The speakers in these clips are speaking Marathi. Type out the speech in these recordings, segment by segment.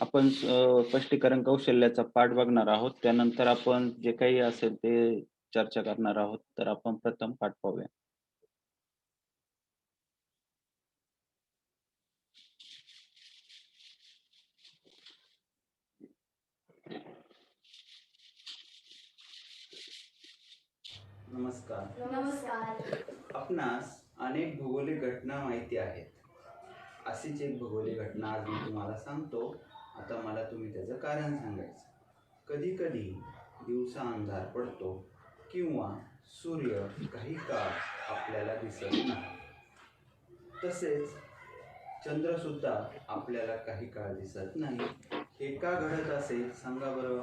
आपण स्पष्टीकरण कौशल्याचा पाठ बघणार आहोत. त्यानंतर आपण जे काही असेल ते चर्चा करणार आहोत. तर आपण प्रथम पाठ पाहूया. नमस्कार. नमस्कार. आपणास अनेक भौगोलिक घटना माहिती आहेत. अशीच एक भौगोलिक घटना आज मी तुम्हाला सांगतो. आता मला तुम्ही त्याचं कारण सांगायचं. कधी-कधी दिवसा अंधार पडतो किंवा सूर्य काही काळ आपल्याला दिसत नाही. तसेच चंद्रसुद्धा आपल्याला काही काळ दिसत नाही. हे का घडत असेल सांगा बरं?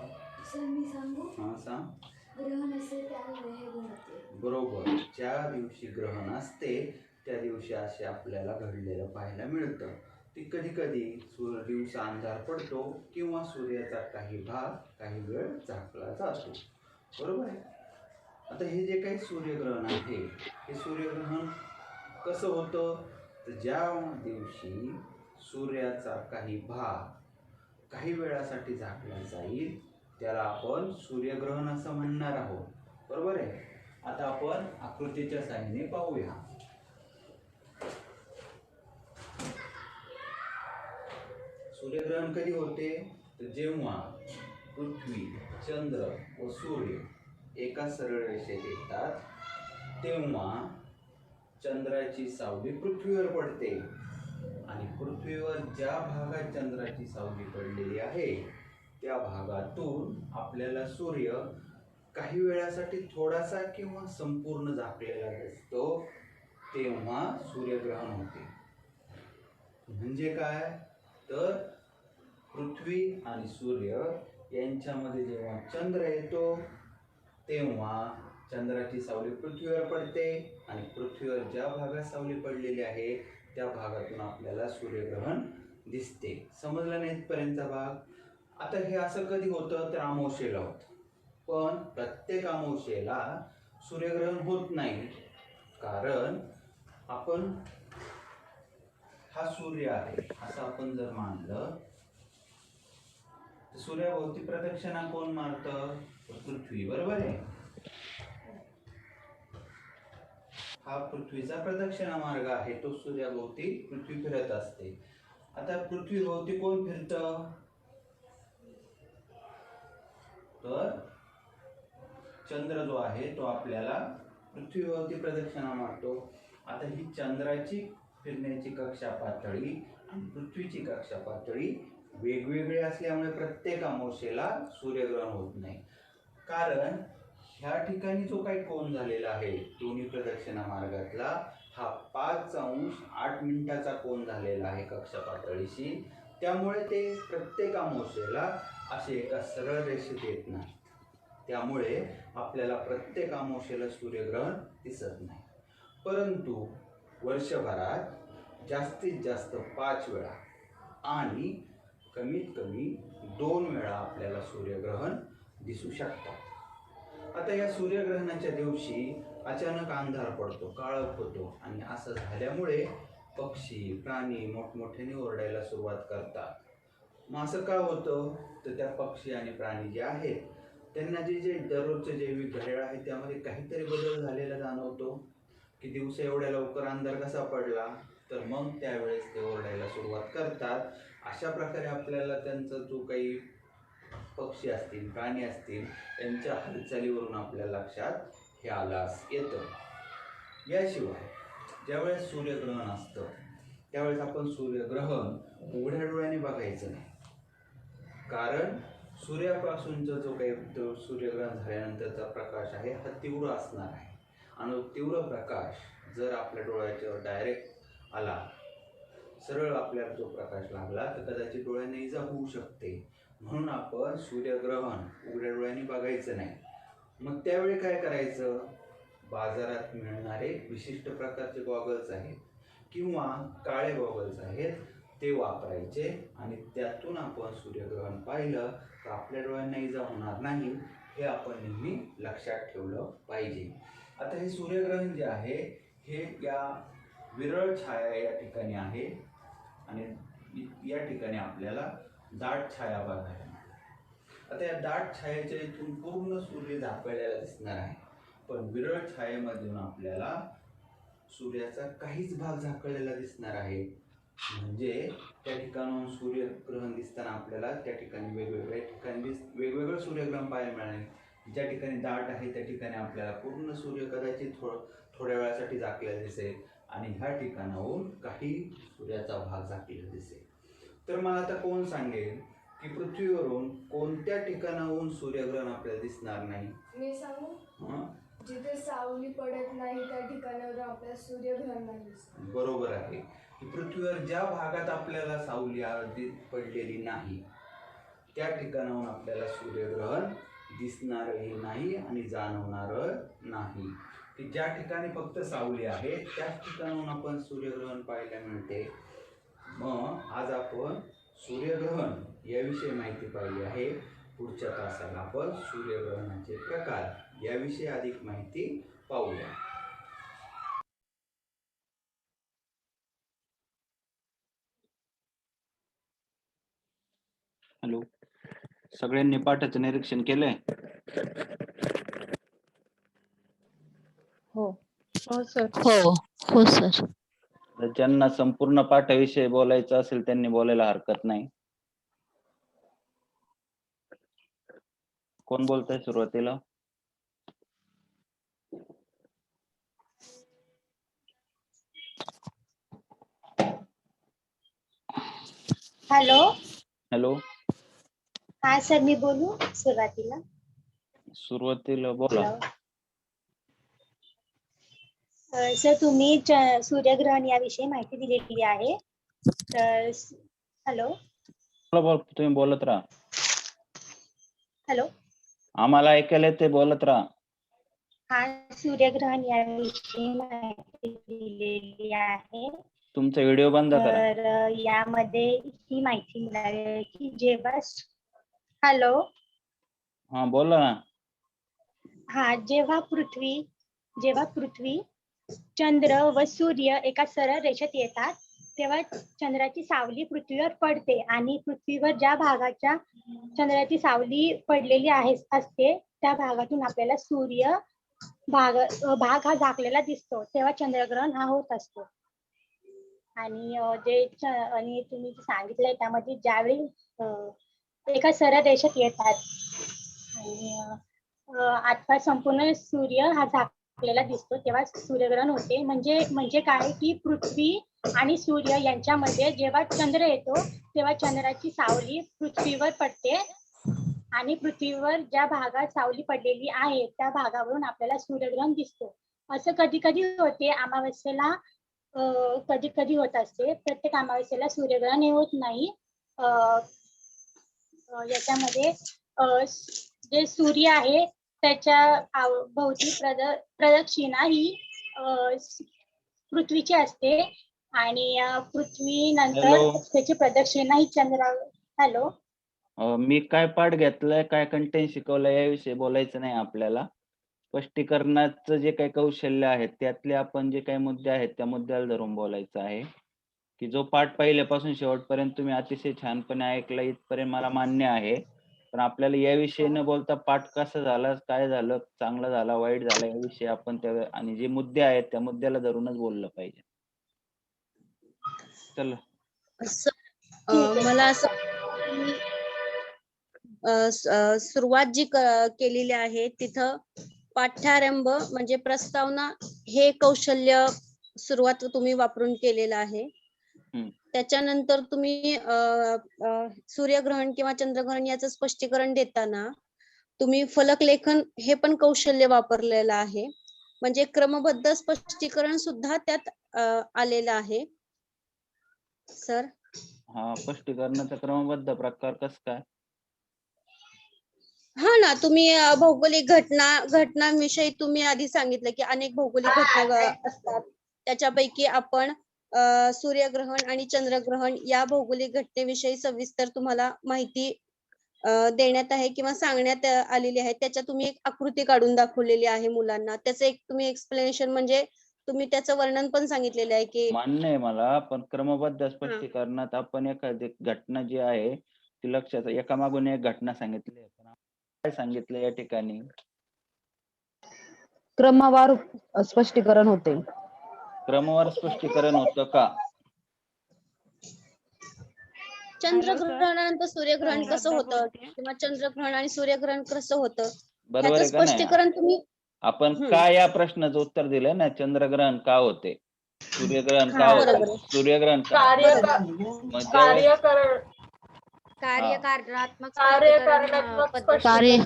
सर मी सांगू? हां सांग. ग्रहण असेल त्यामुळे हे घडते. बरोबर. ज्या दिवशी ग्रहण असते त्या दिवशी असे आपल्याला घडलेलं पाहायला मिळतं. ते कधी-कधी दिवसा अंधार पडतो किंवा सूर्याचा काही भाग काही वेळ झाकला जातो. बरोबर आहे. आता हे जे काही सूर्यग्रहण आहे हे सूर्यग्रहण कसं होतं? तर ज्या दिवशी सूर्याचा काही भाग काही वेळासाठी झाकला जाईल त्याला आपण सूर्यग्रहण असं म्हणणार आहोत. बरोबर आहे. आता आपण आकृतीच्या साहाय्याने पाहूया. सूर्यग्रहण कधी होते? तर जेव्हा पृथ्वी, चंद्र व सूर्य एका सरळ रेषेत येतात तेव्हा चंद्राची सावली पृथ्वीवर पडते आणि पृथ्वीवर ज्या भागात चंद्राची सावली पडलेली आहे त्या भागातून आपल्याला सूर्य काही वेळासाठी थोडासा किंवा संपूर्ण झाकलेला दिसतो तेव्हा सूर्यग्रहण होते. म्हणजे काय? तर पृथ्वी आणि सूर्य यांच्यामध्ये जेव्हा चंद्र येतो तेव्हा चंद्राची सावली पृथ्वीवर पडते आणि पृथ्वीवर ज्या भागात सावली पडलेली आहे त्या भागातून आपल्याला सूर्यग्रहण दिसते. समजलं नाही इथपर्यंतचा भाग? आता हे असं कधी होतं? तर अमावस्येला होतं. पण प्रत्येक अमावस्येला सूर्यग्रहण होत नाही. कारण आपण हा सूर्य आहे असं आपण जर मानलं तर सूर्याभोवती प्रदक्षिणा कोण मारतं? पृथ्वी. बरोबर आहे. हा पृथ्वीचा प्रदक्षिणा मार्ग आहे. तो सूर्याभोवती पृथ्वी फिरत असते. आता पृथ्वीभोवती कोण फिरतं? तर चंद्र जो आहे तो आपल्याला पृथ्वीभोवती प्रदक्षिणा मारतो. आता ही चंद्राची फिरण्याची कक्षा पातळी आणि पृथ्वीची कक्षा पातळी वेगवेगळी असल्यामुळे प्रत्येक अमावस्येला सूर्यग्रहण होत नाही. कारण ह्या ठिकाणी जो काही कोन झालेला आहे दोन्ही प्रदक्षिणा मार्गातला हा 5°8' कोन झालेला आहे कक्षा पातळीशी. त्यामुळे ते प्रत्येक अमावस्येला असे एका सरळ रेषेत येत नाही. त्यामुळे आपल्याला प्रत्येक अमावस्येला सूर्यग्रहण दिसत नाही. परंतु वर्षभरात जास्तीत जास्त 5 वेळा आणि कमीत कमी 2 वेळा आपल्याला सूर्यग्रहण दिसू शकतात. आता या सूर्यग्रहणाच्या दिवशी अचानक अंधार पडतो, काळोख होतो आणि असं झाल्यामुळे पक्षी, प्राणी मोठमोठ्याने ओरडायला सुरुवात करतात. मग असं का होतं? तर त्या पक्षी आणि प्राणी जे आहेत त्यांना जे दररोजचं जैविक घड्याळ आहे त्यामध्ये काहीतरी बदल झालेला जाणवतो की दिवसा एवढ्या लवकर अंधार कसा पडला. तर मग त्यावेळेस ते ओरडायला सुरुवात करतात. अशा प्रकारे आपल्याला त्यांचा जो काही पक्षी असतील, प्राणी असतील यांच्या हालचालीवरून आपल्या लक्षात हे आलं येतं. याशिवाय ज्यावेळेस सूर्यग्रहण असतं त्यावेळेस आपण सूर्यग्रहण उघड्या डोळ्याने बघायचं नाही. कारण सूर्यापासूनचा जो काही सूर्यग्रहण झाल्यानंतरचा प्रकाश आहे हा तीव्र असणार आहे आणि तीव्र प्रकाश जर आपल्या डोळ्याच्यावर डायरेक्ट आला, सरळ आपल्याला जो प्रकाश लागला तर कदाचित डोळ्यांना इजा होऊ शकते. म्हणून आपण सूर्यग्रहण उघड्या डोळ्याने बघायचं नाही. मग त्यावेळी काय करायचं? बाजारात मिळणारे विशिष्ट प्रकारचे गॉगल्स आहेत किंवा काळे गॉगल्स आहेत ते वापरायचे आणि त्यातून आपण सूर्यग्रहण पाहिलं तर आपल्या डोळ्यांना इजा होणार नाही हे आपण नेहमी लक्षात ठेवलं पाहिजे. आता हे सूर्यग्रहण जे आहे हे या विरळ छाया या ठिकाणी आहे आणि या ठिकाणी आपल्याला दाट छाया बघायला मिळेल. आता या दाट छायेच्या इथून पूर्ण सूर्य झाकळलेला दिसणार आहे, पण विरळ छायेमधून आपल्याला सूर्याचा काहीच भाग झाकळलेला दिसणार आहे. म्हणजे त्या ठिकाणाहून सूर्यग्रहण दिसताना आपल्याला त्या ठिकाणी वेगवेगळ्या ठिकाणी वेगवेगळं सूर्यग्रहण पाहायला मिळाले. ज्या ठिकाणी दाट आहे त्या ठिकाणी आपल्याला पूर्ण सूर्य कदाचित थोड्या वेळासाठी झाकलेला दिसेल आणि ह्या ठिकाणाहून काही सूर्याचा भाग झाकलेला दिसेल. तर मला आता कोण सांगेल की पृथ्वीवरून कोणत्या ठिकाणाहून सूर्यग्रहण आपल्याला दिसणार नाही? मी सांगू? हं? जिथे सावली पडत नाही त्या ठिकाणावर आपल्याला सूर्यग्रहण नाही दिसत. बरोबर आहे की पृथ्वीवर ज्या भागात आपल्याला सावली पडलेली नाही त्या ठिकाणाहून आपल्याला सूर्यग्रहण दिसणारही नाही आणि जाणवणार नाही. की ज्या ठिकाणी फक्त सावली आहे त्याच ठिकाणाहून आपण सूर्यग्रहण पाहायला मिळते. मग आज आपण सूर्यग्रहण याविषयी माहिती पाहिली आहे. पुढच्या तासाला आपण सूर्यग्रहणाचे प्रकार याविषयी अधिक माहिती पाहूया. हॅलो, सगळ्यांनी पाठाचं निरीक्षण केलंय? हो हो सर. हो हो सर. तर ज्यांना संपूर्ण पाठाविषयी बोलायचं असेल त्यांनी बोलायला हरकत नाही. कोण बोलतंय सुरुवातीला? हॅलो. हॅलो, हा सर, मी बोलू सुरुवातीला? सुरुवातीला बोला. सर, तुम्ही सूर्यग्रहण याविषयी माहिती दिलेली आहे. तर हॅलो. तुम्ही बोलत राहा. हॅलो. आम्हाला ऐकायला ते बोलत राहा. हा, सूर्यग्रहण याविषयी माहिती दिलेली आहे. तुमचा व्हिडिओ बंद करा. तर यामध्ये ही माहिती मिळाली की जेव्हा हॅलो. हा, बोला ना. हा, जेव्हा पृथ्वी, चंद्र व सूर्य एका सरळ रेषेत येतात तेव्हा चंद्राची सावली पृथ्वीवर पडते आणि पृथ्वीवर ज्या भागाच्या चंद्राची सावली पडलेली असते त्या भागातून आपल्याला सूर्य भाग हा झाकलेला दिसतो. तेव्हा चंद्रग्रहण हा होत असतो. आणि आणि तुम्ही जे सांगितलंय त्यामध्ये ज्यावेळी एका सरळ रेषेत येतात आणि आता संपूर्ण सूर्य हा झाकलेला दिसतो तेव्हा सूर्यग्रहण होते. म्हणजे काय की पृथ्वी आणि सूर्य यांच्यामध्ये जेव्हा चंद्र येतो तेव्हा चंद्राची सावली पृथ्वीवर पडते आणि पृथ्वीवर ज्या भागात सावली पडलेली आहे त्या भागावरून आपल्याला सूर्यग्रहण दिसतो. असं कधी कधी होते अमावस्येला, कधी कधी होत असते. प्रत्येक अमावस्येला सूर्यग्रहण हे होत नाही. याच्यामध्ये जे सूर्य आहे त्याच्या भोवती प्रदक्षिणा ही पृथ्वीची असते आणि पृथ्वी नंतर त्याची प्रदक्षिणा ही चंद्रावर. हॅलो. मी काय पाठ घेतलाय, काय कंटेंट शिकवलंय याविषयी बोलायचं नाही आपल्याला. स्पष्टीकरणाचं जे काही कौशल्य आहेत त्यातले आपण जे काही मुद्दे आहेत त्या मुद्द्याला धरून बोलायचं आहे. की जो पाठ पहिल्यापासून शेवटपर्यंत तुम्ही अतिशय छानपणे ऐकला इथपर्यंत मला मान्य आहे. पण आपल्याला याविषयी न बोलता पाठ कसा झाला, काय झालं, चांगला झाला, वाईट झाला याविषयी आपण आणि जे मुद्दे आहेत त्या मुद्द्याला धरूनच बोललं पाहिजे. चला. मला असं सुरुवात जी केलेली आहे तिथं पाठ्यारंभ म्हणजे प्रस्तावना हे कौशल्य सुरुवात तुम्ही वापरून केलेलं आहे. त्याच्यानंतर तुम्ही सूर्यग्रहण किंवा चंद्रग्रहण याचं स्पष्टीकरण देताना तुम्ही फलक लेखन हे पण कौशल्य वापरलेलं आहे. म्हणजे क्रमबद्ध स्पष्टीकरण सुद्धा त्यात आलेलं आहे सर. हा, स्पष्टीकरणाचा क्रमबद्ध प्रकार कसं काय? हा ना, तुम्ही भौगोलिक घटनांविषयी तुम्ही आधी सांगितलं की अनेक भौगोलिक घटना असतात. त्याच्यापैकी आपण सूर्यग्रहण आणि चंद्रग्रहण या भौगोलिक घटनेविषयी सविस्तर तुम्हाला माहिती देण्यात आहे किंवा सांगण्यात आलेली आहे. त्याच्या तुम्ही एक आकृती काढून दाखवलेली आहे मुलांना. त्याचं एक तुम्ही एक्सप्लेनेशन म्हणजे तुम्ही त्याचं वर्णन पण सांगितलेलं आहे की मान्य आहे मला, पण क्रमबद्ध स्पष्टीकरणात आपण एखादी घटना जी आहे ती लक्षात एकामागून एक घटना सांगितली आहे. पण काय सांगितलं या ठिकाणी? क्रमवार स्पष्टीकरण होते. क्रमवार स्पष्टीकरण होतं का? चंद्रग्रहणानंतर सूर्यग्रहण श्रद्धा कसं होतं बोलतेय. किंवा चंद्रग्रहण आणि सूर्यग्रहण कसं होतं बरोबर याचं आहे का नाही? स्पष्टीकरण तुम्ही आपण हम्म. काय या प्रश्नाचं उत्तर दिलं ना, चंद्रग्रहण का होते, सूर्यग्रहण का हा, होते, बरोबर आहे. सूर्यग्रहण का? मग ज्यावेळेस कार्यकारणात्मक कार्यकारणात्मक कार्य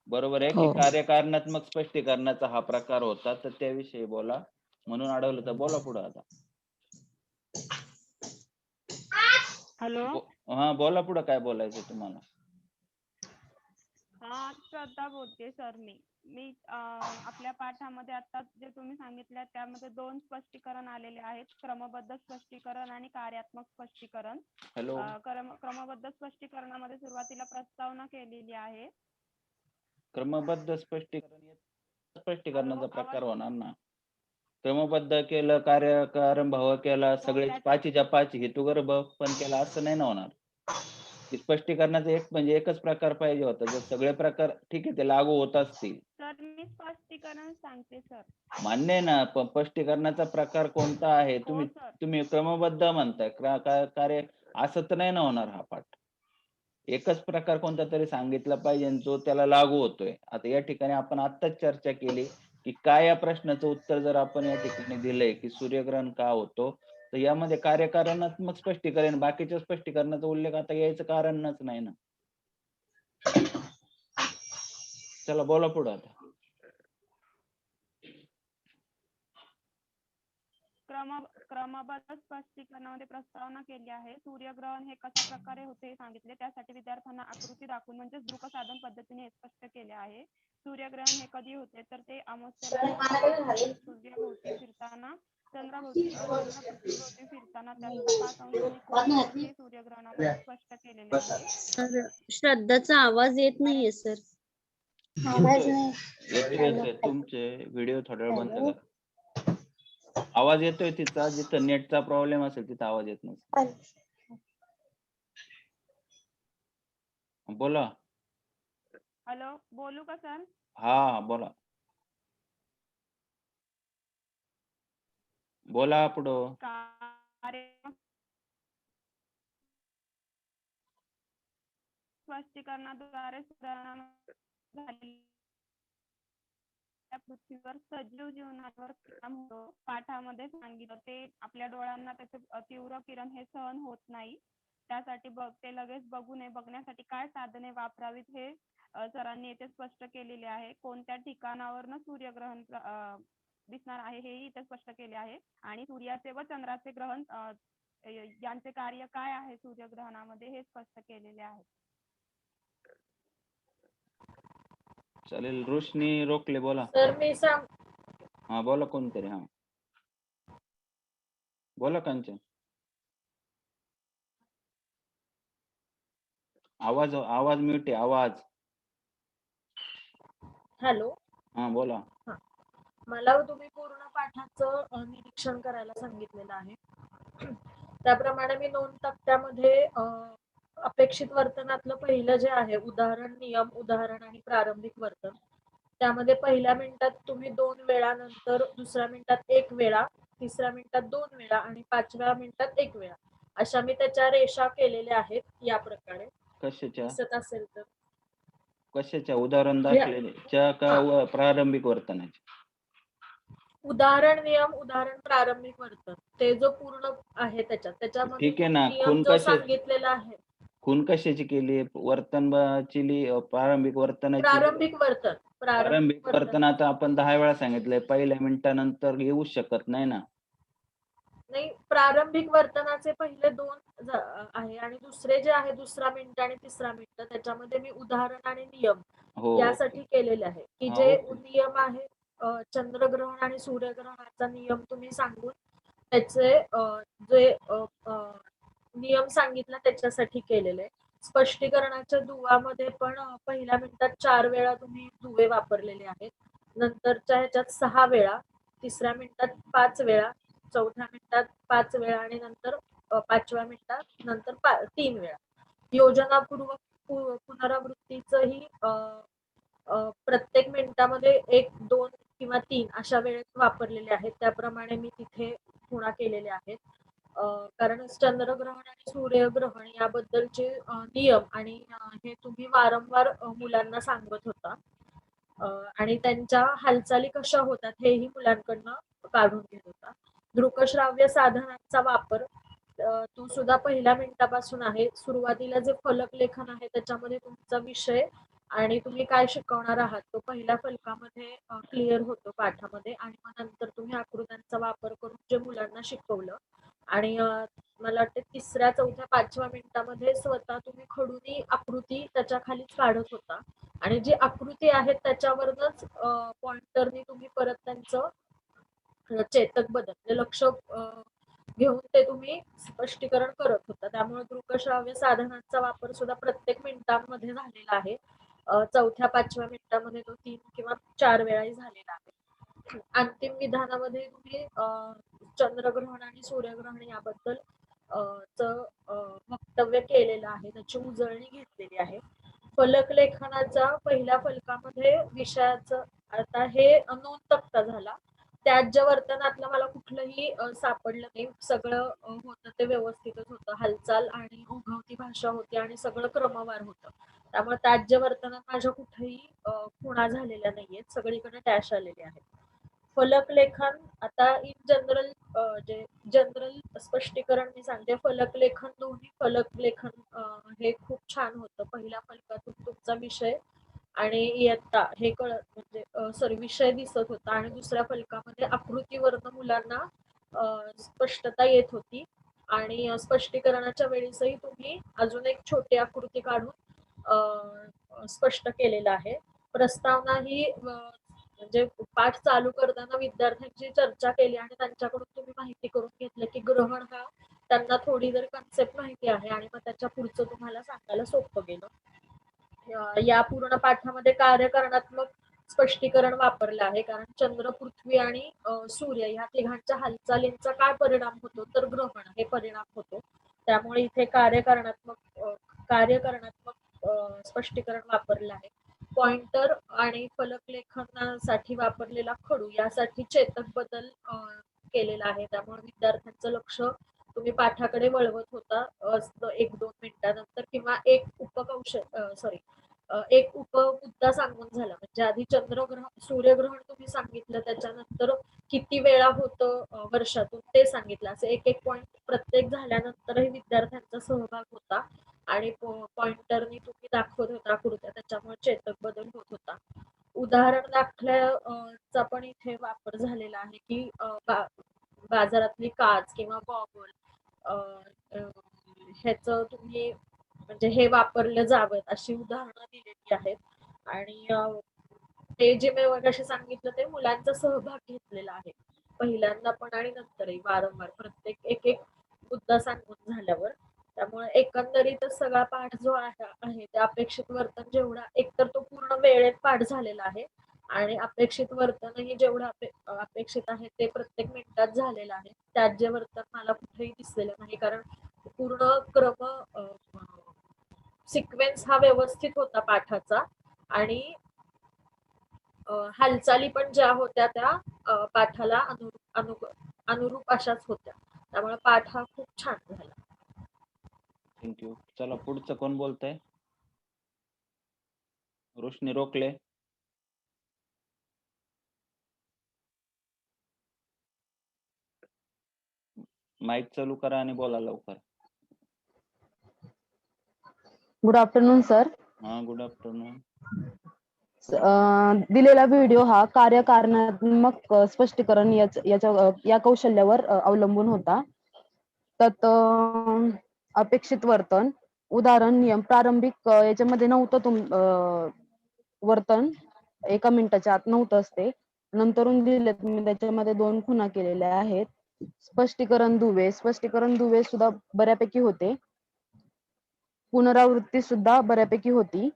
बरोबर आहे की हो. कार्यकारणात्मक स्पष्टीकरणाचा हा प्रकार होता, तर त्याविषयी बोला. म्हणून अडवलं तर बोला पुढे आता. हॅलो. हा बोला पुढे, काय बोलायचं तुम्हाला? हा, श्रद्धा बोलते सर. मी आपल्या पाठामध्ये आता जे तुम्ही सांगितलं त्यामध्ये 2 स्पष्टीकरण आलेले आहेत, क्रमबद्ध स्पष्टीकरण आणि कार्यात्मक स्पष्टीकरण. हॅलो. क्रमबद्ध स्पष्टीकरणामध्ये सुरुवातीला प्रस्तावना केलेली आहे. क्रमबद्ध स्पष्टीकरणाचा प्रकार होणार ना. क्रमबद्ध केलं, कार्यकारभाव केला, सगळे पाचीच्या पाच हेतुगर्भ पण केला, असं नाही ना होणार. स्पष्टीकरणाचा म्हणजे एकच प्रकार पाहिजे होता. जर सगळे प्रकार ठीक आहे ते लागू होत असतील. सर मी स्पष्टीकरण सांगते सर. मान्य आहे ना, पण स्पष्टीकरणाचा प्रकार कोणता आहे? हो सर. तुम्ही क्रमबद्ध म्हणताय, कार्य असं तर नाही ना होणार हा पाठ. एकच प्रकार कोणता तरी सांगितला पाहिजे आणि जो त्याला लागू होतोय. आता या ठिकाणी आपण आत्ताच चर्चा केली की काय या प्रश्नाचं उत्तर जर आपण या ठिकाणी दिलंय की सूर्यग्रहण का होतो, तर यामध्ये कार्यकारणात्मक स्पष्टीकरण, बाकीच्या स्पष्टीकरणाचा उल्लेख आता यायचं कारणच नाही ना. चला बोला पुढे आता. क्रमबद्ध स्पष्टीकरणामध्ये प्रस्तावना केली आहे. सूर्यग्रहण हे कशा प्रकारे होते हे सांगितले. त्यासाठी विद्यार्थ्यांना आकृती दाखवून म्हणजे दृक साधन पद्धतीने हे स्पष्ट केले आहे. सूर्यग्रहण हे कधी होते तर ते अमावस्येला सूर्याभोवती फिरताना चंद्र पृथ्वीभोवती फिरताना त्याचा 5 अंशांनी कोन होते हे सूर्यग्रहणामध्ये स्पष्ट केलेले आहे. श्रद्धाचा आवाज येत नाहीये सर. येतोय. तुमचे व्हिडिओ थोड्या वेळ बंद करा. आवाज येतोय तिचा, जिथं नेटचा प्रॉब्लेम असेल तिथं आवाज येत नसेल. बोला. हॅलो, बोलू का सर? हा बोला. बोला पुढं. स्पष्टीकरणाद्वारे सुधारणा झालेली पृथ्वीवर सजीव जीवनावर परिणाम होतो. पाठामध्ये सांगितलं ते आपल्या डोळ्यांना त्याचे तीव्र किरण हे सहन होत नाही. त्यासाठी ते लगेच बघू नये, बघण्यासाठी काय साधने वापरावीत हे सरांनी येथे स्पष्ट केलेले आहे. कोणत्या ठिकाणावरनं सूर्यग्रहण दिसणार आहे हेही इथे स्पष्ट केले आहे. आणि सूर्याचे व चंद्राचे ग्रहण यांचे कार्य काय आहे सूर्यग्रहणामध्ये हे स्पष्ट केलेले आहे. चालेल. रोशनी रोखले बोला. सर मी सांग हा बोला कोणतरी. हा बोला कांचन. आवाज म्यूट आहे. आवाज. हॅलो. हा बोला. मला तुम्ही पूर्ण पाठाचं निरीक्षण करायला सांगितलेलं आहे. त्याप्रमाणे मी 2 तक्त्यामध्ये अपेक्षित वर्तनातलं पहिलं जे आहे उदाहरण, नियम, उदाहरण आणि प्रारंभिक वर्तन, त्यामध्ये पहिल्या मिनिटात तुम्ही 2 वेळा, नंतर दुसऱ्या मिनिटात 1 वेळा, तिसऱ्या मिनिटात 2 वेळा आणि 5व्या मिनिटात 1 वेळा अशा मी त्याच्या रेषा केलेल्या आहेत. या प्रकारे कशाच्या दिसत असेल तर उदाहरण दाखलेल्या का प्रारंभिक वर्तनाचे? उदाहरण, नियम, उदाहरण, प्रारंभिक वर्तन ते जो पूर्ण आहे त्याच्यामध्ये ठीक आहे ना. नियम जो सांगितलेला आहे. खून कशाची केली? वर्तनाची, प्रारंभिक वर्तनाची. प्रारंभिक वर्तन आता आपण 10 वेळा सांगितलंय. पहिल्या मिनिटानंतर येऊ शकत नाही ना. नाही, प्रारंभिक वर्तनाचे पहिले 2 आहे आणि दुसरे जे आहे दुसरा मिनिट आणि तिसरा मिनिट त्याच्यामध्ये मी उदाहरण आणि नियम यासाठी केलेले आहे की जे नियम आहे चंद्रग्रहण आणि सूर्यग्रहणाचा नियम तुम्ही सांगून त्याचे जे नियम सांगितला त्याच्यासाठी केलेले. स्पष्टीकरणाच्या दुव्यामध्ये पण पहिल्या मिनिटात 4 वेळा तुम्ही दुवे वापरलेले आहेत, नंतरच्या ह्याच्यात 6 वेळा, तिसऱ्या मिनिटात 5 वेळा, चौथ्या मिनिटात 5 वेळा आणि नंतर 5व्या मिनिटात नंतर 3 वेळा योजनापूर्वक पुनरावृत्तीचंही प्रत्येक मिनिटामध्ये 1, 2 किंवा 3 अशा वेळेत वापरलेले आहेत. त्याप्रमाणे मी तिथे खुणा केलेल्या आहेत. कारण चंद्रग्रहण आणि सूर्यग्रहण याबद्दलचे नियम आणि हे तुम्ही वारंवार मुलांना सांगत होता. आणि त्यांच्या हालचाली कशा होतात हेही मुलांकडनं काढून घेत होता. दृकश्राव्य साधनांचा वापर तो सुद्धा पहिल्या मिनिटापासून आहे. सुरुवातीला जे फलक लेखन आहे त्याच्यामध्ये तुमचा विषय आणि तुम्ही काय शिकवणार आहात तो पहिल्या फलकामध्ये क्लिअर होतो पाठामध्ये आणि मग नंतर तुम्ही आकृत्यांचा वापर करून जे मुलांना शिकवलं आणि मला वाटतं 3ऱ्या, 4थ्या, 5व्या मिनिटामध्ये स्वतः तुम्ही खडूनी आकृती त्याच्या खालीच काढत होता आणि जी आकृती आहेत त्याच्यावरच पॉइंटरनी तुम्ही परत त्यांचं चेतक बदल लक्ष घेऊन ते तुम्ही स्पष्टीकरण करत होता. त्यामुळे दृकश्राव्य साधनांचा वापर सुद्धा प्रत्येक मिनिटांमध्ये झालेला आहे. 4थ्या, 5व्या मिनिटामध्ये तो 3 किंवा 4 वेळाही झालेला आहे. अंतिम विधानामध्ये तुम्ही चंद्रग्रहण आणि सूर्यग्रहण याबद्दल वक्तव्य केलेलं आहे. त्याची उजळणी घेतलेली आहे. फलक लेखनाचा पहिल्या फलकामध्ये विषयाचं आता हे नोंद तक्ता झाला. त्यात ज्या वर्तनातलं मला कुठलंही सापडलं नाही. सगळं होतं ते व्यवस्थितच होतं. हालचाल आणि ओघवती भाषा होती आणि सगळं क्रमवार होतं. त्यामुळे त्यात जे वर्तनात माझ्या कुठेही खुणा झालेल्या नाहीयेत. सगळीकडे डॅश आलेले आहेत. फलक लेखन आता इन जनरल जे जनरल स्पष्टीकरण मी सांगते. फलक लेखन दोन्ही फलक लेखन हे खूप छान होतं. पहिल्या फलकातून तुमचा विषय आणि इयत्ता हे म्हणजे विषय दिसत होता आणि दुसऱ्या फलकामध्ये आकृतीवरनं मुलांना स्पष्टता येत होती आणि स्पष्टीकरणाच्या वेळेसही तुम्ही अजून एक छोटी आकृती काढून स्पष्ट केलेलं आहे. प्रस्तावना ही म्हणजे पाठ चालू करताना विद्यार्थ्यांची चर्चा केली आणि त्यांच्याकडून तुम्ही माहिती करून घेतलं की ग्रहण हा त्यांना थोडी जरी कन्सेप्ट माहिती आहे आणि मग त्याच्या पुढचं तुम्हाला सांगायला सोपं गेलं. या पूर्ण पाठामध्ये कार्यकारणात्मक स्पष्टीकरण वापरलं आहे कारण चंद्र, पृथ्वी आणि सूर्य ह्या तिघांच्या हालचालींचा काय परिणाम होतो तर ग्रहण हे परिणाम होतो. त्यामुळे इथे कार्यकारणात्मक स्पष्टीकरण वापरलं आहे. पॉइंटर आणि फलक लेखनासाठी वापरलेला खडू यासाठी चेतक बदल केलेला आहे. त्यामुळे विद्यार्थ्यांचं लक्ष तुम्ही पाठाकडे वळवत होता 1-2 मिनिटानंतर किंवा एक उपमुद्दा सांगून झाला. म्हणजे आधी सूर्यग्रहण तुम्ही सांगितलं त्याच्यानंतर किती वेळा होतं वर्षातून ते सांगितलं. असे एक पॉइंट प्रत्येक झाल्यानंतरही विद्यार्थ्यांचा सहभाग होता आणि पॉइंटरनी तुम्ही दाखवत होता आकृत्या त्याच्यामुळे चेतक बदल होत होता. उदाहरण दाखल्याचा पण इथे वापर झालेला आहे की बाजारातली काच किंवा गॉगल ह्याचं तुम्ही म्हणजे हे वापरलं जावं अशी उदाहरणं दिलेली आहेत आणि ते जे मी मगाशी सांगितलं ते मुलांचा सहभाग घेतलेला आहे. पहिल्यांदा पण आणि नंतरही वारंवार प्रत्येक एक मुद्दा सांगून झाल्यावर. त्यामुळे एकंदरीतच सगळा पाठ जो आहे ते अपेक्षित वर्तन जेवढा एकतर तो पूर्ण वेळेत पाठ झालेला आहे आणि अपेक्षित वर्तनही जेवढं अपेक्षित आहे ते प्रत्येक मिनिटात झालेलं आहे. त्यात जे वर्तन मला कुठेही दिसलेलं नाही कारण पूर्ण क्रम सिक्वेन्स हा व्यवस्थित होता पाठाचा आणि हालचाली पण ज्या होत्या त्या पाठाला अनुरूप अशाच होत्या. त्यामुळे पाठ हा खूप छान झाला. थँक्यू. चला पुढचं कोण बोलतंय? रोशनी रोखले. माईक चालू करा आणि बोला लवकर. Good afternoon sir. हा, गुड आफ्टरनून. दिलेला व्हिडिओ हा कार्यकारणात्मक स्पष्टीकरण या कौशल्यावर अवलंबून होता. त्यात अपेक्षित वर्तन, उदाहरण, नियम प्रारंभिक याच्यामध्ये नव्हतं वर्तन 1 मिनिटाच्या आत नव्हतं असते. नंतरून दिले मी त्याच्यामध्ये 2 खुणा केलेल्या आहेत. स्पष्टीकरण दुवे सुद्धा बऱ्यापैकी होते. पुनरावृत्ती सुद्धा बऱ्यापैकी होती.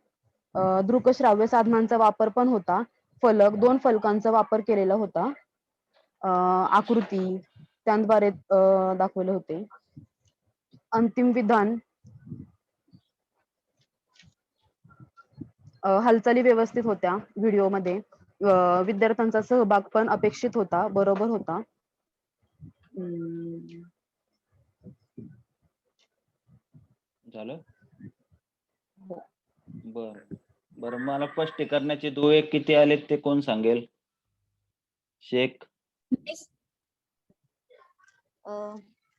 दृकश्राव्य साधनांचा वापर पण होता. 2 फलकांचा वापर केलेला होता. आकृती त्याद्वारे दाखवले होते. अंतिम विधान हालचाली व्यवस्थित होत्या व्हिडिओमध्ये. विद्यार्थ्यांचा सहभाग पण अपेक्षित होता, बरोबर होता. अं, झालं. हो. बर बर, मला स्पष्टीकरणाचे दुवे किती आलेत ते कोण सांगेल? शेख.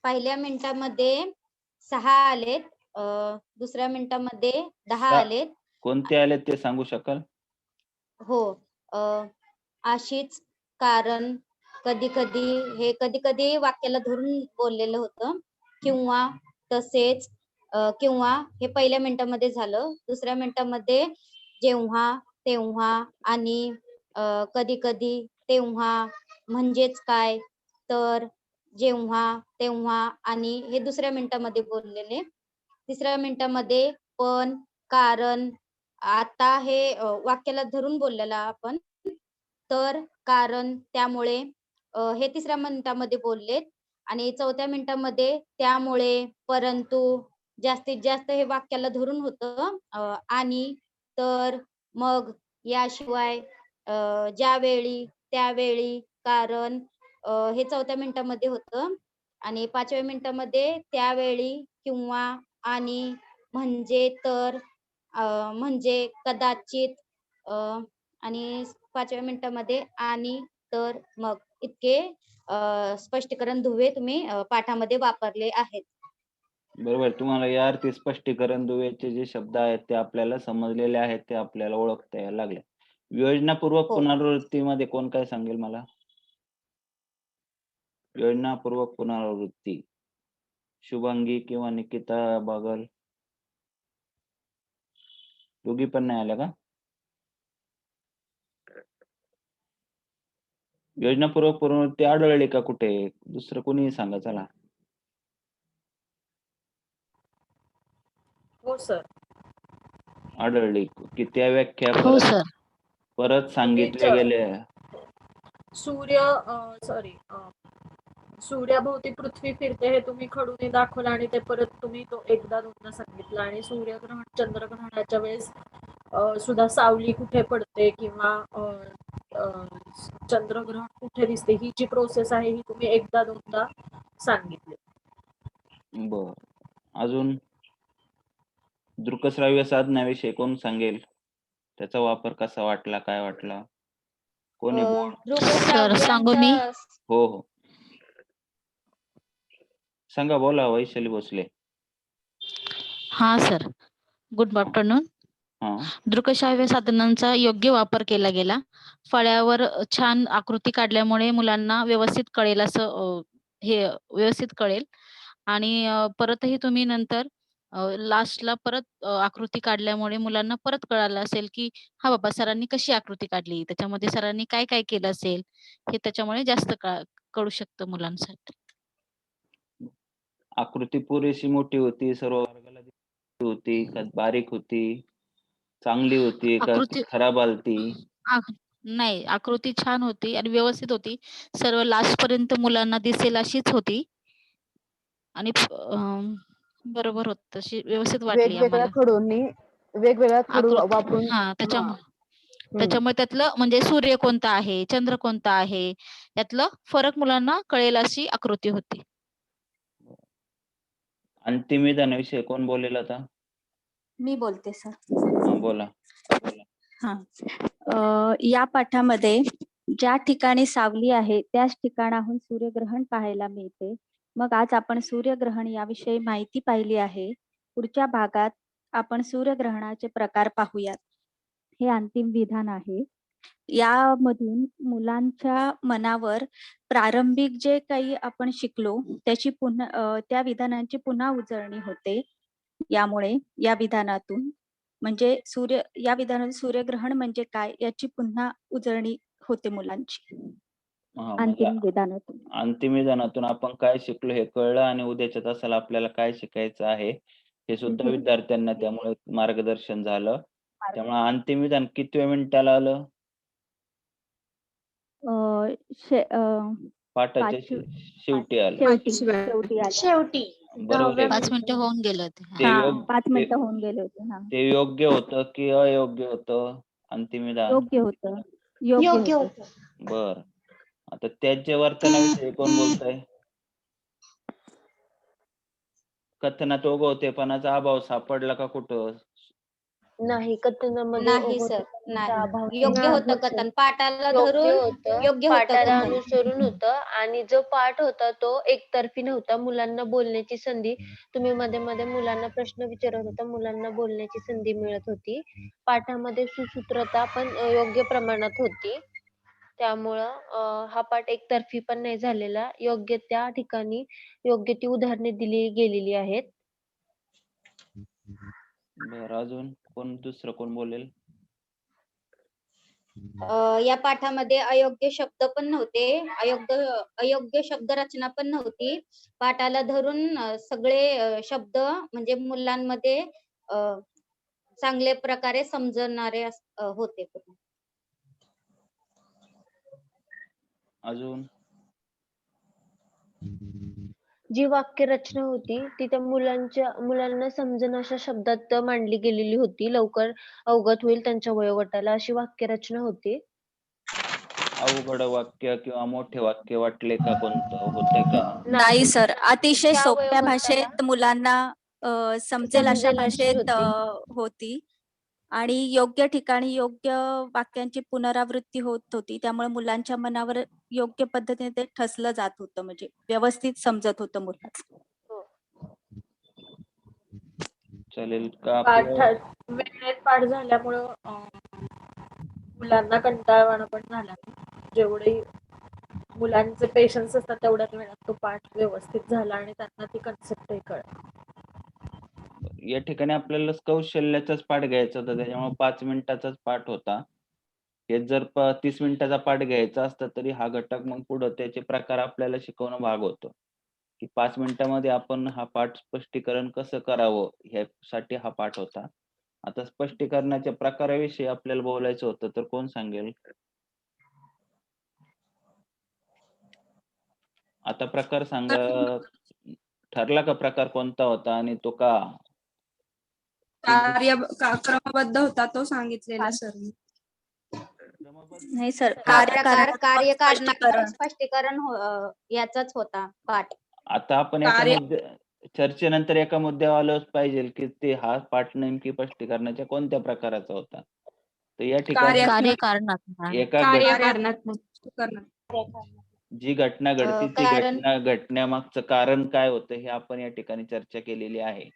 पहिल्या मिनिटामध्ये 6 आलेत, दुसऱ्या मिनिटामध्ये 10 सा- आलेत. कोणते आलेत ते सांगू शकाल? हो, अशीच, कारण, कधी कधी, हे कधी कधी वाक्याला धरून बोललेलं होतं, किंवा, तसेच, किंवा हे पहिल्या मिनिटामध्ये झालं. दुसऱ्या मिनिटामध्ये जेव्हा, तेव्हा, आणि, कधी कधी, तेव्हा, म्हणजेच काय, तर, जेव्हा, तेव्हा, आणि हे दुसऱ्या मिनिटामध्ये बोललेले. तिसऱ्या मिनिटामध्ये पण, कारण, आता हे वाक्याला धरून बोललेला आपण, तर, कारण, त्यामुळे, हे तिसऱ्या मिनिटामध्ये बोललेत. आणि चौथ्या मिनिटामध्ये त्यामुळे, परंतु, जास्तीत जास्त हे वाक्याला धरून होतं. आणि, तर, मग, याशिवाय, ज्यावेळी, त्यावेळी, कारण, हे चौथ्या मिनिटामध्ये होतं. आणि 5व्या मिनिटामध्ये त्यावेळी, किंवा, आणि, म्हणजे, तर, म्हणजे, कदाचित, आणि 5व्या मिनिटामध्ये आणि, तर, मग, इतके स्पष्टीकरण दुवे तुम्ही पाठामध्ये वापरले आहेत. बरोबर. तुम्हाला या अर्थी स्पष्टीकरण दुव्याचे जे शब्द आहेत ते आपल्याला समजलेले आहेत, ते आपल्याला ओळखता यायला लागले. योजनापूर्वक हो. पुनरावृत्तीमध्ये कोण काय सांगेल मला? योजनापूर्वक पुनरावृत्ती, शुभांगी किंवा निकिता बागल, दोघी पण नाही आल्या का? योजनापूर्वक पुनरावृत्ती आढळली का कुठे? दुसरं कोणीही सांगा चला. हो सर. आढळली की त्या व्याख्या हो परत सर. परत सांगितल्या गेल्या. सूर्याभोवती पृथ्वी फिरते हे तुम्ही खडूने दाखवलं, आणि ते परत तुम्ही तो एकदा दोनदा सांगितलं. आणि सूर्यग्रहण, चंद्रग्रहणाच्या वेळेस सुद्धा सावली कुठे पडते, किंवा चंद्रग्रहण कुठे दिसते, ही जी प्रोसेस आहे ही तुम्ही एकदा दोनदा सांगितली. बर, अजून दृकश्राव्य साधनाविषयी कोण सांगेल? त्याचा वापर कसा वाटला, काय वाटला? कोणी बोल? सर सांगू मी? हो हो, सांगा, बोला वैशाली भोसले. हा सर, गुड आफ्टरनून. हा. दृकश्राव्य साधनांचा योग्य वापर केला गेला. फळ्यावर छान आकृती काढल्यामुळे मुलांना व्यवस्थित कळेल असं हे व्यवस्थित कळेल. आणि परतही तुम्ही नंतर लास्टला परत आकृती काढल्यामुळे मुलांना परत कळालं असेल की हा बाबा सरांनी कशी आकृती काढली, त्याच्यामध्ये सरांनी काय काय केलं असेल, हे त्याच्यामुळे जास्त कळू शकतं मुलांसाठी. आकृती पुरेशी मोठी होती, सर्व वर्गाला दिसत होती का बारीक होती, चांगली होती का आकृती खराब आलती? नाही, आकृती छान होती आणि व्यवस्थित होती. सर्व लास्ट पर्यंत मुलांना दिसेल अशीच होती. आणि बरोबर होत, तशी व्यवस्थित वाटली वेगवेगळ्या आम्हाला खडूंनी वेगवेगळ्या खडू आकृती. वापरून. हा, त्याच्यामुळे त्यातलं म्हणजे सूर्य कोणता आहे, चंद्र कोणता आहे, यातलं फरक मुलांना कळेल अशी आकृती होती. अंतिम विधानाविषयी कोण बोलेल आता? मी बोलते सर. हा, बोला. या पाठामध्ये ज्या ठिकाणी सावली आहे त्याच ठिकाणाहून सूर्यग्रहण पाहायला मिळते. मग आज आपण सूर्यग्रहण याविषयी माहिती पाहिली आहे. पुढच्या भागात आपण सूर्यग्रहणाचे प्रकार पाहूयात. हे अंतिम विधान आहे. यामधून मुलांच्या मनावर प्रारंभिक जे काही आपण शिकलो त्याची पुन्हा त्या विधानांची पुन्हा उजळणी होते. यामुळे या विधानातून म्हणजे या विधानातून सूर्यग्रहण म्हणजे काय याची पुन्हा उजळणी होते मुलांची. हा, म्हणजे अंतिम विधानातून अंतिम विधानातून आपण काय शिकलो हे कळलं, आणि उद्याच्या तासाला आपल्याला काय शिकायचं आहे हे सुद्धा विद्यार्थ्यांना त्यामुळे मार्गदर्शन झालं. त्यामुळे अंतिम विधान कितव्या मिनिटाला आलं? पाठाच्या पाठाच्या शेवटी आलं. शेवटी. 5 मिनिटात. मिनिटं होऊन गेले होते. हा योग्य 5 मिनिटं होऊन गेले होते. हा ते योग्य होतं की अयोग्य होतं अंतिम विधान? योग्य होतं. योग्य योग्य होतं. होतं. बर, आता त्याच्या वर्तनाविषयी कोण बोलतंय? कथनात ओघवतेपणाचा अभाव सापडला का कुठं? नाही, कथनामध्ये नाही सर, ओघवतेपणाचा नाही. अभाव योग्य नाही. होतं कथन. पाठाला योग्य धरून होतं, योग्य होतं पाठाला कथन. अनुसरून होतं आणि जो पाठ होता तो एकतर्फी नव्हता. मुलांना बोलण्याची संधी, तुम्ही मध्ये मध्ये मुलांना प्रश्न विचारत होता, मुलांना बोलण्याची संधी मिळत होती. पाठामध्ये सुसूत्रता पण योग्य प्रमाणात होती. त्यामुळं हा पाठ एकतर्फी पण नाही झालेला. योग्य त्या ठिकाणी योग्य ती उदाहरणे दिली गेलेली आहेत. बर, अजून दुसरं कोण बोलेल? या पाठामध्ये अयोग्य शब्द पण नव्हते. अयोग्य शब्द रचना पण नव्हती. पाठाला धरून सगळे शब्द म्हणजे मुलांमध्ये चांगल्या प्रकारे समजणारे होते. अजून जी वाक्य रचना होती ती त्या मुलांना समजेन अशा शब्दात मांडली गेलेली होती. लवकर अवगत होईल त्यांच्या वयोगटाला अशी वाक्य रचना होती. अवघड वाक्य किंवा मोठे वाक्य वाटले का? कोणतं होतंय का? नाही सर, अतिशय त्या सोप्या वयोगटाला भाषेत मुलांना समजेल अशा समजेल अशी भाषेत होती. होती आणि योग्य ठिकाणी योग्य वाक्यांची पुनरावृत्ती होत होती. त्यामुळे मुलांच्या मनावर योग्य पद्धतीने ते ठसलं जात होतं, म्हणजे व्यवस्थित समजत होतं मुलांना. चालेल का? पाठ वेळेत पाठ झाल्यामुळं मुलांना कंटाळवाणं पण झाला नाही. जेवढे मुलांचे पेशन्स असतात तेवढ्याच वेळात तो पाठ व्यवस्थित झाला आणि त्यांना ती कन्सेप्टही कळली. या ठिकाणी आपल्याला कौशल्याचाच पाठ घ्यायचा होता, त्याच्यामुळे 5 मिनिटाचाच पाठ होता. हे जर 30 मिनिटाचा पाठ घ्यायचा असता तरी हा घटक मग पुढं त्याचे प्रकार आपल्याला शिकवणं भाग होतं, की 5 मिनिटामध्ये आपण हा पाठ स्पष्टीकरण कसं करावं ह्यासाठी हा पाठ होता. आता स्पष्टीकरणाच्या प्रकाराविषयी आपल्याला बोलायचं होतं, तर कोण सांगेल? आता प्रकार सांगा. ठरला का प्रकार कोणता होता आणि तो का? क्रमबद्ध होता तो सांगितलेला सर. नाही सर, हा प्रकार कार्यकारणात्मक कार्यकारणात्मक स्पष्टीकरण. स्पष्टीकरण याचाच होता पाठ. आता आपण चर्चेनंतर एका मुद्द्यावर आलोच पाहिजे की ते हा पाठ नेमकी स्पष्टीकरणाच्या कोणत्या प्रकाराचा होता. तर या ठिकाणी जी घटना घडती ती घटनेमागचं कारण काय होतं हे आपण या ठिकाणी चर्चा केलेली आहे.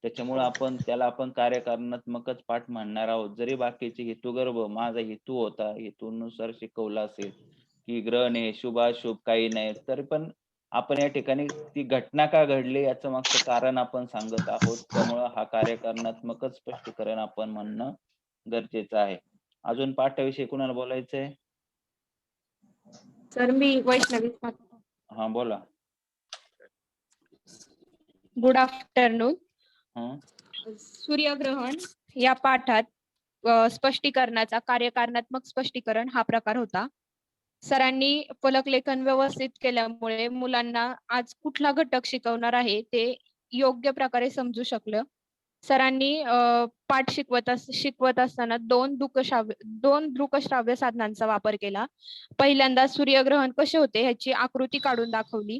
त्याच्यामुळे आपण कार्यकारणात्मकच पाठ म्हणणार आहोत. जरी बाकीचे हेतुगर्भ माझा हेतू होता, हेतूनुसार शिकवला असेल की ग्रहण हे शुभाशुभ काही नाही, तरी पण आपण या ठिकाणी ती घटना का घडली याचं मागचं कारण आपण सांगत आहोत. त्यामुळं हा कार्यकारणात्मकच स्पष्टीकरण आपण म्हणणं गरजेचं आहे. अजून पाठाविषयी कुणाला बोलायचंय? सर मी वैष्णवी. हा बोला. Good afternoon. सूर्यग्रहण या पाठात स्पष्टीकरणाचा कार्यकारणात्मक स्पष्टीकरण हा प्रकार होता. सरांनी फलकलेखन व्यवस्थित केल्यामुळे मुलांना आज कुठला घटक शिकवणार आहे ते योग्य प्रकारे समजू शकलं. सरांनी पाठ शिकवत असताना दोन दृकश्राव्य साधनांचा वापर केला. पहिल्यांदा सूर्यग्रहण कसे होते ह्याची आकृती काढून दाखवली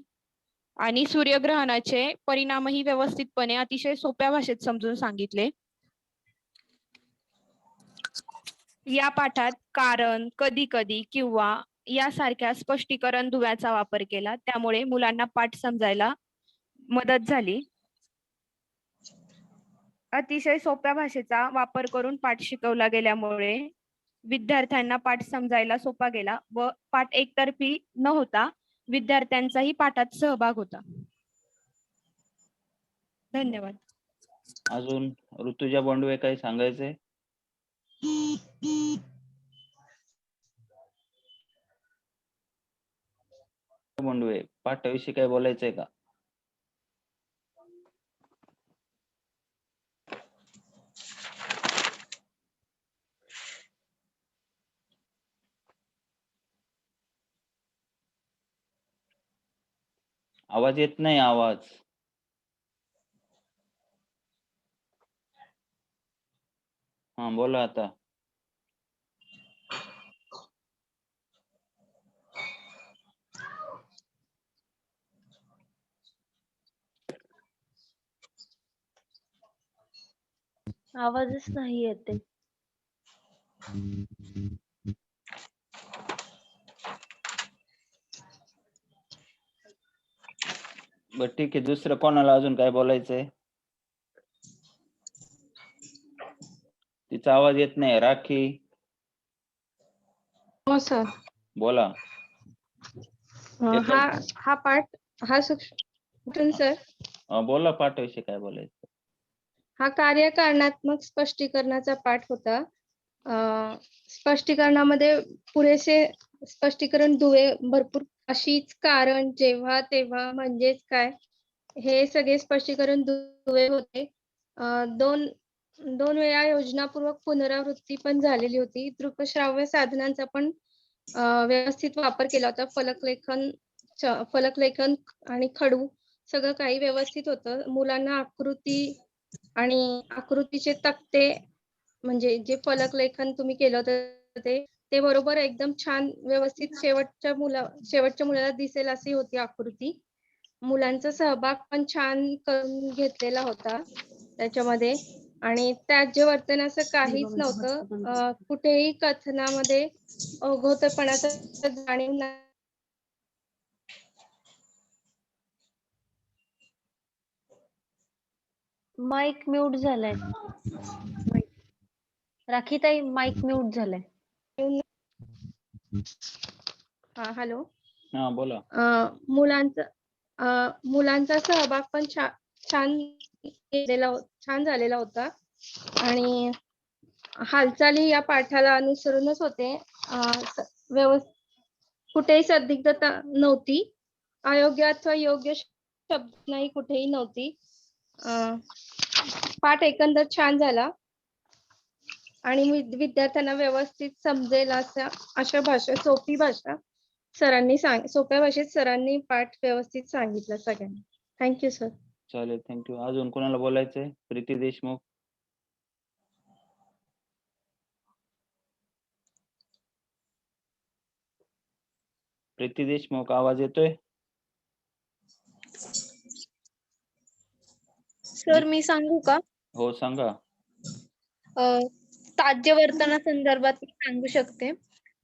आणि सूर्यग्रहणाचे परिणामही व्यवस्थितपणे अतिशय सोप्या भाषेत समजून सांगितले. या पाठात कारण, कधी कधी किंवा यासारख्या स्पष्टीकरण दुव्याचा वापर केला, त्यामुळे मुलांना पाठ समजायला मदत झाली. अतिशय सोप्या भाषेचा वापर करून पाठ शिकवला गेल्यामुळे विद्यार्थ्यांना पाठ समजायला सोपा गेला व पाठ एकतर्फी न होता विद्यार्थ्यांचाही पाठात सहभाग होता. धन्यवाद. अजून ऋतुजा बोंडवे काही सांगायचंय? बोंडवे, पाठाविषयी काय बोलायचंय का? आवाज येत नाही. आवाज हा बोला आता. आवाजच नाही येते. बर ठीक आहे, दुसरं कोणाला अजून काय बोलायचंय? तिचा आवाज येत नाही. राखी हो सर. बोला. येतोय? हा पाठ हा कुठून सर? बोला पाठाविषयी काय बोलायचं. हा कार्यकारणात्मक स्पष्टीकरणाचा पाठ होता. स्पष्टीकरणामध्ये पुरेसे स्पष्टीकरण दुवे भरपूर अशीच, कारण, जेव्हा, तेव्हा, म्हणजेच काय, हे सगळे स्पष्टीकरण दुवे होते. दोन वेळा योजनापूर्वक पुनरावृत्ती पण झालेली होती. दृकश्राव्य साधनांचा पण व्यवस्थित वापर केला होता. फलकलेखन आणि खडू सगळं काही व्यवस्थित होतं. मुलांना आकृती आणि आकृतीचे तक्ते, म्हणजे जे फलकलेखन तुम्ही केलं होतं ते बरोबर एकदम छान व्यवस्थित शेवटच्या मुलाला दिसेल अशी होती आकृती. मुलांचा सहभाग पण छान करून घेतलेला होता त्याच्यामध्ये. आणि त्याज्य वर्तन असं काहीच नव्हतं. कुठेही कथनामध्ये अवघडपणाचा जाणीव नाही. माईक म्यूट झालाय. राखीताई माईक म्यूट झालाय. हा हॅलो. हा बोला. मुलांचा सहभाग पण छान झालेला होता. आणि हालचाली या पाठाला अनुसरूनच होते. कुठेही संदिग्धता नव्हती. अयोग्य अथवा योग्य शब्द नाही कुठेही नव्हती. पाठ एकंदर छान झाला आणि विद्यार्थ्यांना व्यवस्थित समजेल अशा भाषा, सोपी भाषा सोप्या भाषेत सरांनी पाठ व्यवस्थित सांगितला सगळ्यांना. Thank you sir. चालेल, थँक्यू. अजून कोणाला बोलायचंय? प्रीती देशमुख. प्रीती देशमुख, आवाज येतोय? सर मी सांगू का? हो सांगा. ताज्य वर्तनासंदर्भात मी सांगू शकते.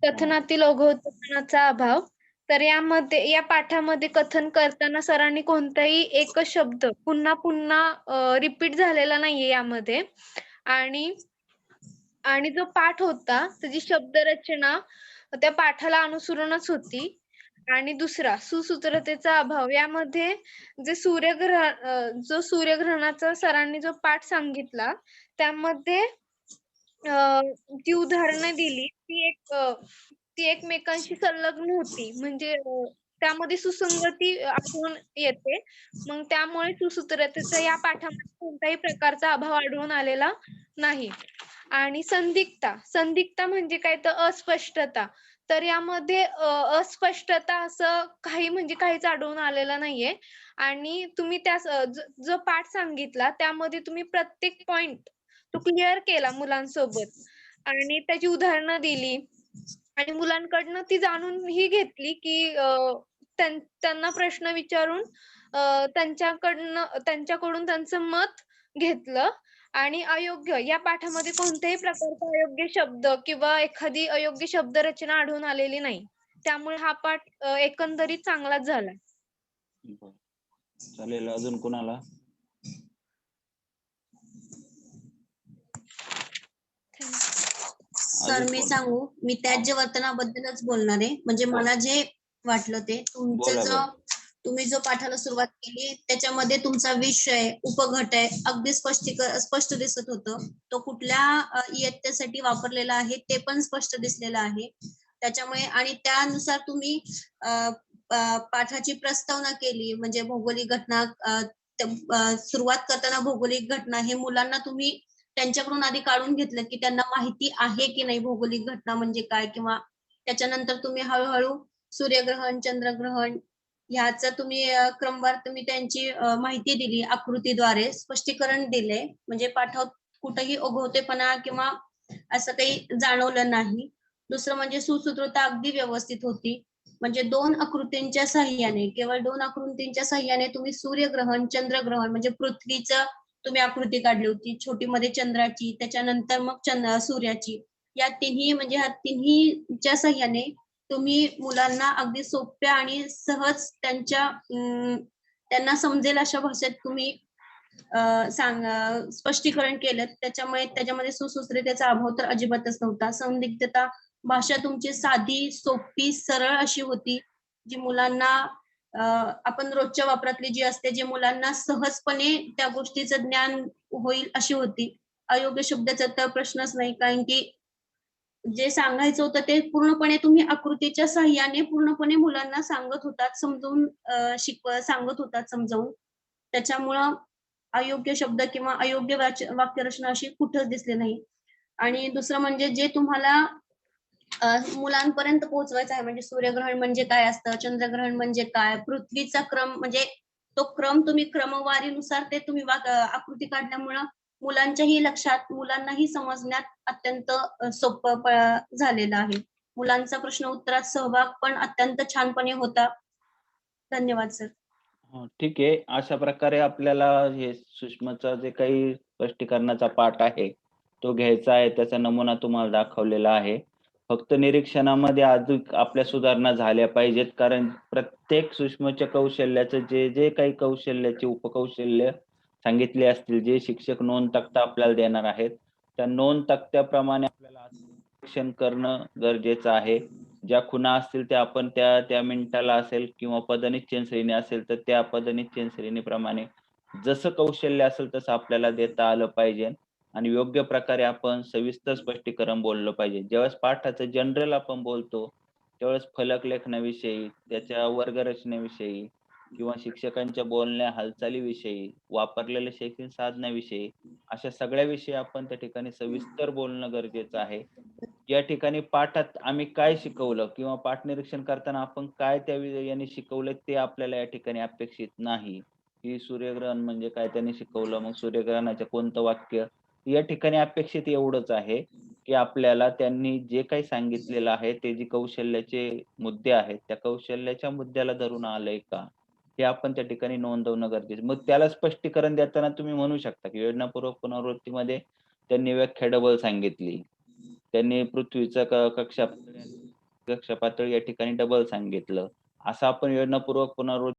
कथनातील ओघवतपणाचा अभाव. तर या पाठामध्ये कथन करताना सरांनी कोणताही एकच शब्द पुन्हा पुन्हा रिपीट झालेला नाहीये यामध्ये. आणि जो पाठ होता त्याची शब्दरचना त्या पाठाला अनुसरूनच होती. आणि दुसरा, सुसूत्रतेचा अभाव. यामध्ये जो सूर्यग्रहणाचा सरांनी जो पाठ सांगितला त्यामध्ये जी उदाहरणं दिली ती एकमेकांशी संलग्न होती. म्हणजे त्यामध्ये सुसंगती आढळून येते. मग त्यामुळे सुसूत्रतेचा या पाठामध्ये कोणत्याही प्रकारचा अभाव आढळून आलेला नाही. आणि संदिग्धता म्हणजे काय, तर अस्पष्टता. तर यामध्ये अस्पष्टता असं काहीच आढळून आलेलं नाहीये. आणि तुम्ही जो पाठ सांगितला त्यामध्ये तुम्ही प्रत्येक पॉइंट तो क्लिअर केला मुलांसोबत आणि त्याची उदाहरणं दिली आणि मुलांकडनं ती जाणूनही घेतली की त्यांना प्रश्न विचारून त्यांच्याकडून त्यांचं मत घेतलं. आणि या पाठामध्ये कोणत्याही प्रकारचा अयोग्य शब्द किंवा एखादी अयोग्य शब्दरचना आढळून आलेली नाही. त्यामुळे हा पाठ एकंदरीत चांगलाच झाला. चालेल, अजून कोणाला? सर मी सांगू, मी त्याज्य वर्तनाबद्दलच बोलणार आहे. म्हणजे मला जे वाटलं ते तुम्ही जो पाठाला सुरुवात केली त्याच्यामध्ये तुमचा विषय, उपगट आहे अगदी स्पष्ट दिसत होतं. तो कुठल्या इयत्तेसाठी वापरलेला आहे ते पण स्पष्ट दिसलेलं आहे त्याच्यामुळे. आणि त्यानुसार तुम्ही पाठाची प्रस्तावना केली. म्हणजे भौगोलिक घटना सुरुवात करताना भौगोलिक घटना हे मुलांना तुम्ही त्यांच्याकडून आधी काढून घेतलं की त्यांना माहिती आहे की नाही भौगोलिक घटना म्हणजे काय. किंवा त्याच्यानंतर तुम्ही हळूहळू सूर्यग्रहण, चंद्रग्रहण ह्याचा तुम्ही क्रमवार तुम्ही त्यांची माहिती दिली, आकृतीद्वारे स्पष्टीकरण दिले. म्हणजे पाठात कुठेही ओघवतेपणा किंवा असं काही जाणवलं नाही. दुसरं म्हणजे सुसूत्रता अगदी व्यवस्थित होती. म्हणजे 2 आकृतींच्या साहाय्याने, केवळ 2 आकृतींच्या साहाय्याने तुम्ही सूर्यग्रहण, चंद्रग्रहण म्हणजे पृथ्वीचं तुम्ही आकृती काढली होती. छोटीमध्ये चंद्राची, त्याच्यानंतर मग सूर्याची. या तिन्ही म्हणजे ह्या तिन्हीच्या साहाय्याने तुम्ही मुलांना अगदी सोप्या आणि सहज त्यांना समजेल अशा भाषेत तुम्ही स्पष्टीकरण केलं. त्याच्यामध्ये सुसूत्रतेचा अभाव तर अजिबातच नव्हता. संदिग्धता, भाषा तुमची साधी, सोपी, सरळ अशी होती, जी मुलांना आपण रोजच्या वापरातली जी असते, जी मुलांना सहजपणे त्या गोष्टीचं ज्ञान होईल अशी होती. अयोग्य शब्दाचा तर प्रश्नच नाही, कारण की जे सांगायचं होतं ते पूर्णपणे तुम्ही आकृतीच्या साहाय्याने पूर्णपणे मुलांना सांगत होतात, सांगत होतात समजावून. त्याच्यामुळं अयोग्य शब्द किंवा अयोग्य वाक्यरचना अशी कुठंच दिसली नाही. आणि दुसरं म्हणजे जे तुम्हाला मुलांपर्यंत पोहोचवायचं आहे, म्हणजे सूर्यग्रहण म्हणजे काय असतं, चंद्रग्रहण म्हणजे काय, पृथ्वीचा क्रम म्हणजे तो क्रम तुम्ही क्रमवारीनुसार ते तुम्ही आकृती काढल्यामुळं मुलांच्याही लक्षात, मुलांनाही समजण्यात अत्यंत सोपं झालेलं आहे. मुलांचा प्रश्न उत्तरात सहभाग पण अत्यंत छानपणे होता. धन्यवाद सर. ठीक आहे. अशा प्रकारे आपल्याला हे सुषमाचा जे काही स्पष्टीकरणाचा पाठ आहे तो घ्यायचा आहे. त्याचा नमुना तुम्हाला दाखवलेला आहे. फक्त निरीक्षणामध्ये अजून आपल्या सुधारणा झाल्या पाहिजेत, कारण प्रत्येक सूक्ष्मच्या कौशल्याचं जे काही कौशल्याची उपकौशल्य सांगितले असतील, जे शिक्षक नोंद तक्ता आपल्याला देणार आहेत, त्या नोंद तक्त्याप्रमाणे आपल्याला निरीक्षण करणं गरजेचं आहे. ज्या खुणा असतील त्या आपण त्या मिनिटाला असेल किंवा पदनिश्चयन श्रेणी असेल तर त्या पदनिश्चयन श्रेणीप्रमाणे जसं कौशल्य असेल तसं आपल्याला देता आलं पाहिजे आणि योग्य प्रकारे आपण सविस्तर स्पष्टीकरण बोललं पाहिजे. ज्यावेळेस पाठाचं जनरल आपण बोलतो त्यावेळेस फलक लेखनाविषयी, त्याच्या वर्गरचनेविषयी किंवा शिक्षकांच्या बोलण्या हालचालीविषयी, वापरलेल्या शैक्षणिक साधनाविषयी अशा सगळ्या विषयी आपण त्या ठिकाणी सविस्तर बोलणं गरजेचं आहे. या ठिकाणी पाठात आम्ही काय शिकवलं किंवा पाठ निरीक्षण करताना आपण काय त्या याने शिकवलं ते आपल्याला या ठिकाणी अपेक्षित नाही. की सूर्यग्रहण म्हणजे काय त्यांनी शिकवलं, मग सूर्यग्रहणाचं कोणतं वाक्य, या ठिकाणी अपेक्षित एवढंच आहे की आपल्याला त्यांनी जे काही सांगितलेलं आहे ते जे कौशल्याचे मुद्दे आहेत त्या कौशल्याच्या मुद्द्याला धरून आलंय का हे आपण त्या ठिकाणी नोंदवणं गरजेचं. मग त्याला स्पष्टीकरण देताना तुम्ही म्हणू शकता की योजनापूर्वक पुनरावृत्तीमध्ये त्यांनी व्याख्या डबल सांगितली, त्यांनी पृथ्वीचं कक्षा पातळी या ठिकाणी डबल सांगितलं, असं आपण योजनापूर्वक पुनरावृत्ती